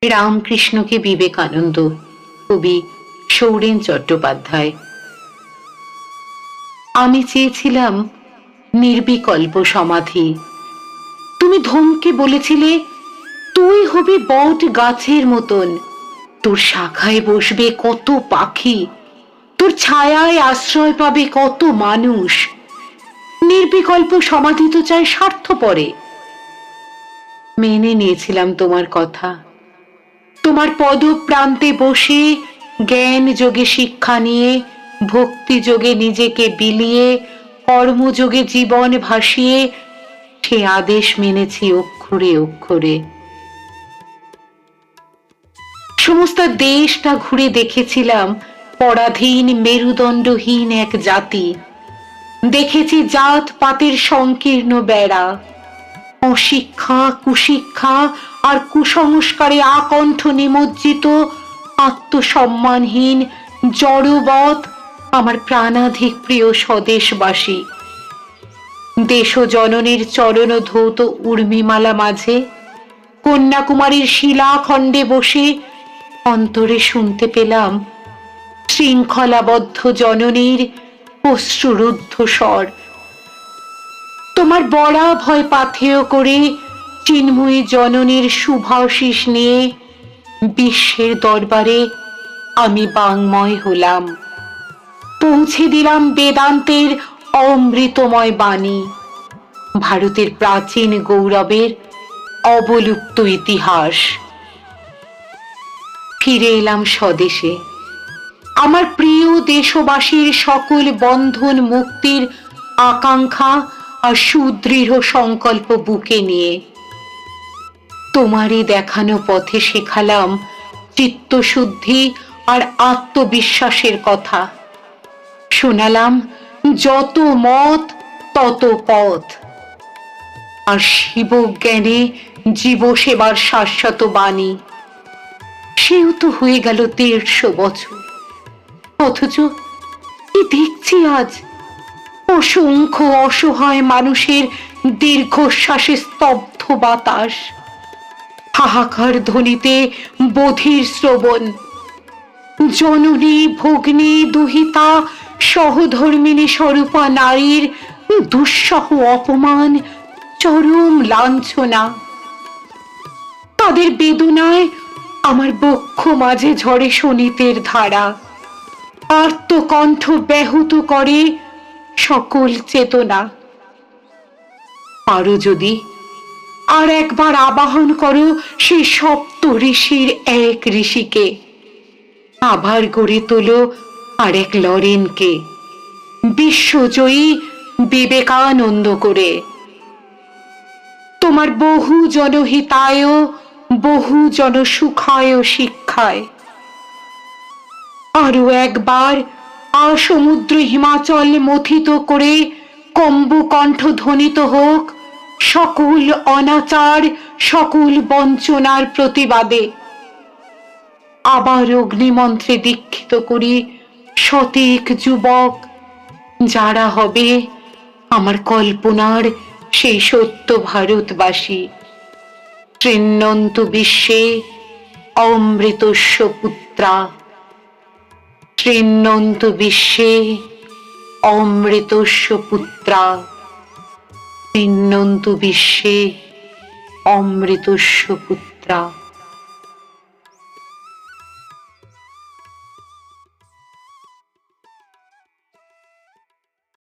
রামকৃষ্ণকে বিবেকানন্দ, কবি সৌরেন চট্টোপাধ্যায়। আমি চেয়েছিলাম নির্বিকল্প সমাধি। তুমি ধমকে বলেছিলে, তুই হবি বট গাছের মতন, তোর শাখায় বসবে কত পাখি, তোর ছায়ায় আশ্রয় পাবে কত মানুষ। নির্বিকল্প সমাধি তো চাই স্বার্থপরে। মেনে নিয়েছিলাম তোমার কথা। তোমার পদপ্রান্তে বসে জ্ঞান যোগে শিক্ষা নিয়ে, ভক্তি যোগে নিজেকে বিলিয়ে, কর্মযোগে জীবন ভাসিয়ে সে আদেশ মেনেছি অক্ষরে অক্ষরে। সমস্ত দেশটা ঘুরে দেখেছিলাম পরাধীন মেরুদণ্ডহীন এক জাতি। দেখেছি জাত পাতের সংকীর্ণ বেড়া, অশিক্ষা, কুশিক্ষা আর কুসংস্কারে আকণ্ঠ নিমজ্জিত আত্মসম্মানহীন জড়বৎ আমার প্রাণাধিক প্রিয় স্বদেশবাসী। দেশ জননীর চরণ ধৌত উর্মিমালা মাঝে কন্যাকুমারীর শিলাখণ্ডে বসে অন্তরে শুনতে পেলাম শৃঙ্খলাবদ্ধ জননীর অশ্রুরুদ্ধ স্বর। তোমার বড়া ভয় পাথেয় করে চিন্ময়ী জননীর শুভাশিস নিয়ে বিশ্বের দরবারে আমি বাংময় হলাম। পৌঁছে দিলাম বেদান্তের অমৃতময় বাণী, ভারতের প্রাচীন গৌরবের অবলুপ্ত ইতিহাস। ফিরে এলাম স্বদেশে, আমার প্রিয় দেশবাসীর সকল বন্ধন মুক্তির আকাঙ্ক্ষা আর সুদৃঢ় সংকল্প বুকে নিয়ে। তোমারই দেখানো পথে শেখালাম চিত্তশুদ্ধি আর আত্মবিশ্বাসের কথা। শোনালাম যত মত তত পথ, আর শিবজ্ঞানে জীবসেবার শাশ্বত বাণী। সেও তো হয়ে গেল 150 বছর, অথচ কি দেখছি আজ? অসংখ্য অসহায় মানুষের দীর্ঘশ্বাসে স্তব্ধ বাতাস, হাহাকার ধ্বনিতে বধির শ্রবণ। জননী, ভগ্নী, দুহিতা, সহধর্মিণী স্বরূপা নারীর দুঃসহ অপমান, চরম লাঞ্ছনা। তাদের বেদনায় আমার বক্ষ মাঝে ঝরে শোণিতের ধারা, আর্তকণ্ঠ ব্যাহত করে সকল চেতনা। পারো যদি আর একবার আবাহন করো সেই সপ্ত ঋষির এক ঋষিকে, আবার গড়ে তোলো আর এক লরেনকে, বিশ্বজয়ী বিবেকানন্দ করে। তোমার বহু জনহিতায়, বহু জনসুখায় শিক্ষায় আরো একবার আসমুদ্র হিমাচল মথিত করে কম্বকণ্ঠ ধ্বনিত হোক সকল অনাচার, সকল বঞ্চনার প্রতিবাদে। আবার অগ্নিমন্ত্রে দীক্ষিত করি শতেক যুবক, যারা হবে আমার কল্পনার সেই সত্য ভারতবাসী। তৃণ্বন্ত বিশ্বে অমৃতস্য পুত্রা, তৃণ্বন্ত বিশ্বে অমৃতস্য পুত্রা, তৃণ্বন্ত বিশ্বে অমৃতস্য পুত্রা।